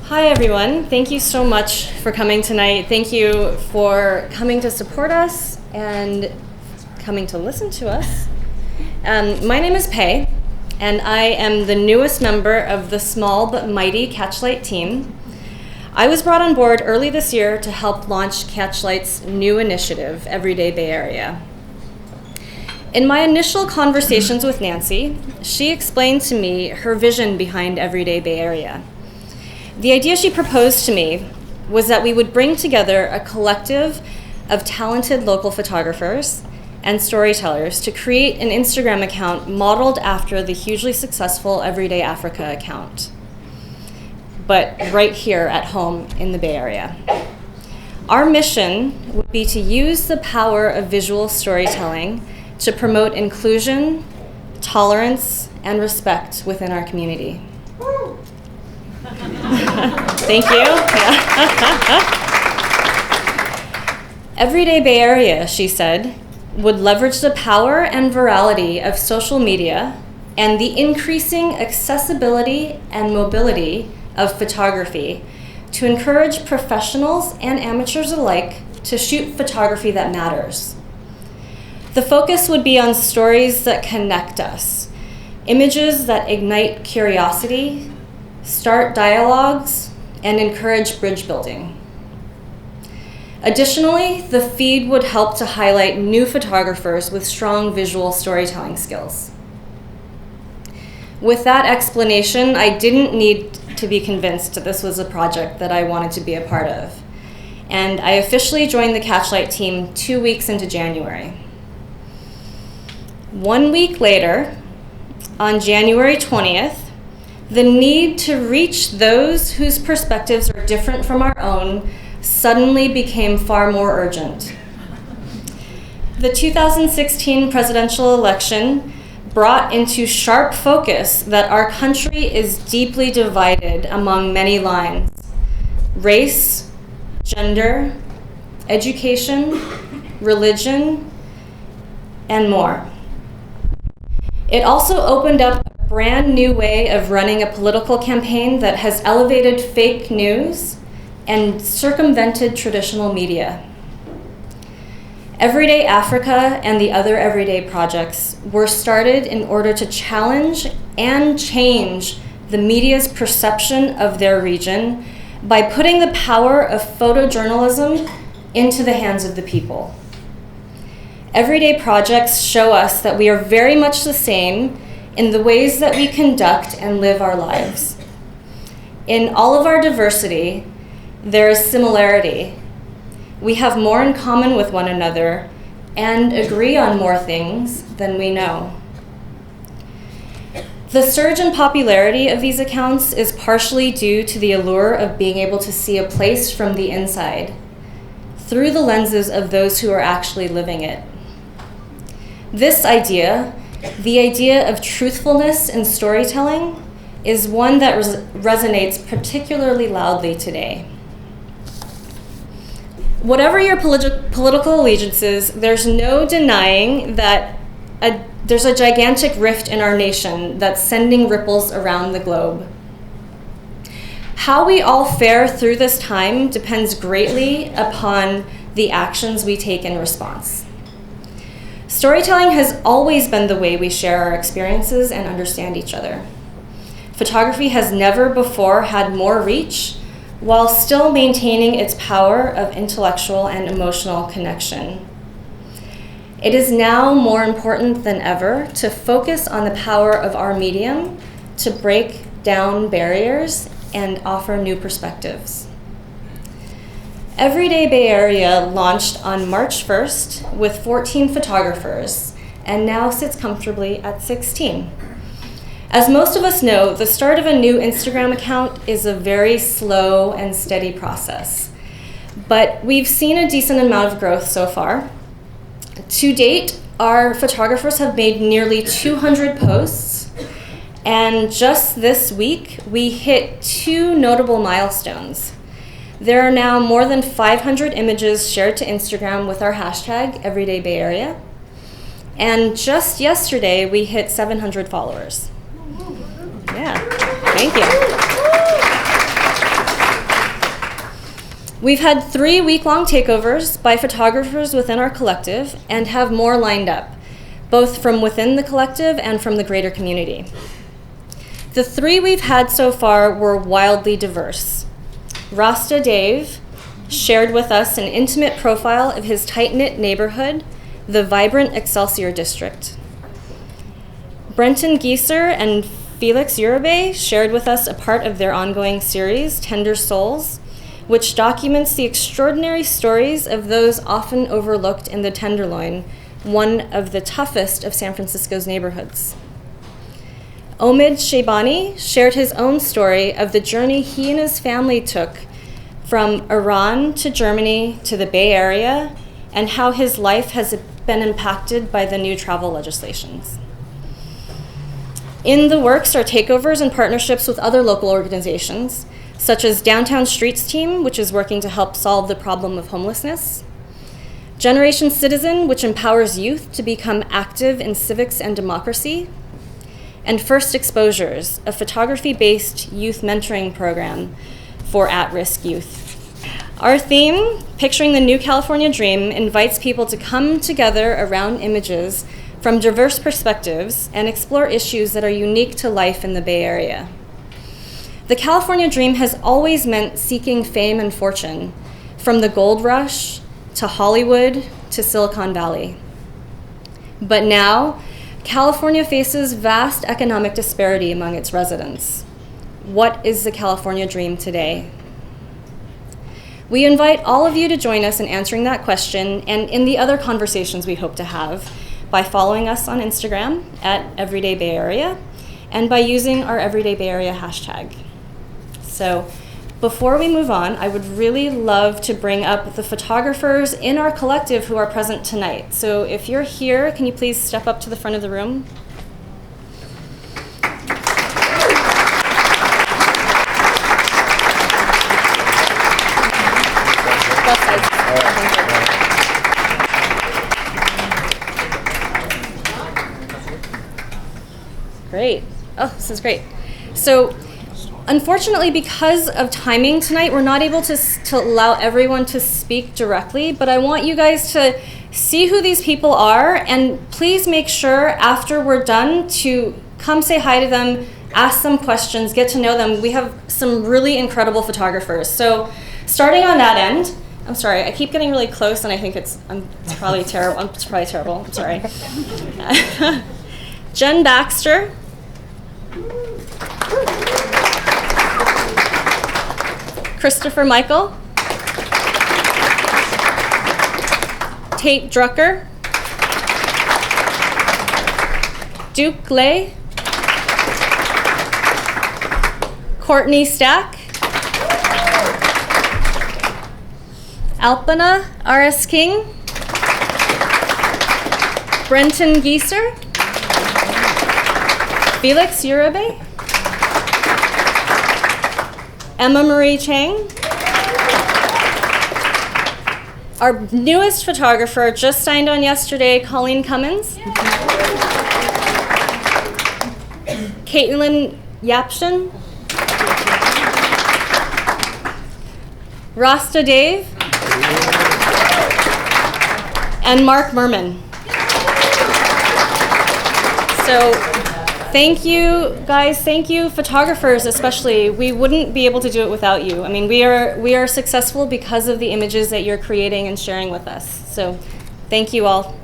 Hi, everyone. Thank you so much for coming tonight. Thank you for coming to support us and coming to listen to us. My name is Pei, and I am the newest member of the small but mighty Catchlight team. I was brought on board early this year to help launch Catchlight's new initiative, Everyday Bay Area. In my initial conversations with Nancy, she explained to me her vision behind Everyday Bay Area. The idea she proposed to me was that we would bring together a collective of talented local photographers and storytellers to create an Instagram account modeled after the hugely successful Everyday Africa account, but right here at home in the Bay Area. Our mission would be to use the power of visual storytelling to promote inclusion, tolerance, and respect within our community. Thank you. Everyday Bay Area, she said, would leverage the power and virality of social media and the increasing accessibility and mobility of photography to encourage professionals and amateurs alike to shoot photography that matters. The focus would be on stories that connect us, images that ignite curiosity, start dialogues, and encourage bridge building. Additionally, the feed would help to highlight new photographers with strong visual storytelling skills. With that explanation, I didn't need to be convinced that this was a project that I wanted to be a part of, and I officially joined the Catchlight team 2 weeks into January. 1 week later, on January 20th, the need to reach those whose perspectives are different from our own suddenly became far more urgent. The 2016 presidential election brought into sharp focus that our country is deeply divided among many lines: race, gender, education, religion, and more. It also opened up a brand new way of running a political campaign that has elevated fake news and circumvented traditional media. Everyday Africa and the other everyday projects were started in order to challenge and change the media's perception of their region by putting the power of photojournalism into the hands of the people. Everyday projects show us that we are very much the same in the ways that we conduct and live our lives. In all of our diversity, there is similarity. We have more in common with one another and agree on more things than we know. The surge in popularity of these accounts is partially due to the allure of being able to see a place from the inside, through the lenses of those who are actually living it. This idea, the idea of truthfulness in storytelling, is one that resonates particularly loudly today. Whatever your political allegiances, there's no denying that there's a gigantic rift in our nation that's sending ripples around the globe. How we all fare through this time depends greatly upon the actions we take in response. Storytelling has always been the way we share our experiences and understand each other. Photography has never before had more reach while still maintaining its power of intellectual and emotional connection. It is now more important than ever to focus on the power of our medium to break down barriers and offer new perspectives. Everyday Bay Area launched on March 1st with 14 photographers and now sits comfortably at 16. As most of us know, the start of a new Instagram account is a very slow and steady process, but we've seen a decent amount of growth so far. To date, our photographers have made nearly 200 posts, and just this week, we hit 2 notable milestones. There are now more than 500 images shared to Instagram with our hashtag #EverydayBayArea, and just yesterday, we hit 700 followers. Yeah, thank you. We've had 3 week-long takeovers by photographers within our collective and have more lined up, both from within the collective and from the greater community. The 3 we've had so far were wildly diverse. Rasta Dave shared with us an intimate profile of his tight-knit neighborhood, the vibrant Excelsior District. Brenton Gieser and Felix Uribe shared with us a part of their ongoing series, Tender Souls, which documents the extraordinary stories of those often overlooked in the Tenderloin, one of the toughest of San Francisco's neighborhoods. Omid Shaybani shared his own story of the journey he and his family took from Iran to Germany to the Bay Area, and how his life has been impacted by the new travel legislations. In the works are takeovers and partnerships with other local organizations, such as Downtown Streets Team, which is working to help solve the problem of homelessness, Generation Citizen, which empowers youth to become active in civics and democracy, and First Exposures, a photography-based youth mentoring program for at-risk youth. Our theme, Picturing the New California Dream, invites people to come together around images from diverse perspectives and explore issues that are unique to life in the Bay Area. The California dream has always meant seeking fame and fortune, from the gold rush to Hollywood to Silicon Valley. But now, California faces vast economic disparity among its residents. What is the California dream today? We invite all of you to join us in answering that question and in the other conversations we hope to have by following us on Instagram at Everyday Bay Area and by using our Everyday Bay Area hashtag. So before we move on, I would really love to bring up the photographers in our collective who are present tonight. So if you're here, can you please step up to the front of the room? Both sides. Great. Oh, this is great. So unfortunately, because of timing tonight, we're not able to allow everyone to speak directly, but I want you guys to see who these people are, and please make sure after we're done to come say hi to them, ask them questions, get to know them. We have some really incredible photographers. So starting on that end, I'm sorry, I keep getting really close and I think it's probably terrible. It's probably terrible, I'm sorry. Jen Baxter. Christopher Michael, Tate Drucker, Duke Lay, Courtney Stack, Alpana R.S. King, Brenton Gieser, Felix Uribe, Emma Marie Chang. Our newest photographer just signed on yesterday, Colleen Cummins. Caitlin Yapshin. Rasta Dave. And Mark Merman. So thank you, guys. Thank you, photographers especially. We wouldn't be able to do it without you. I mean, we are successful because of the images that you're creating and sharing with us. So thank you all.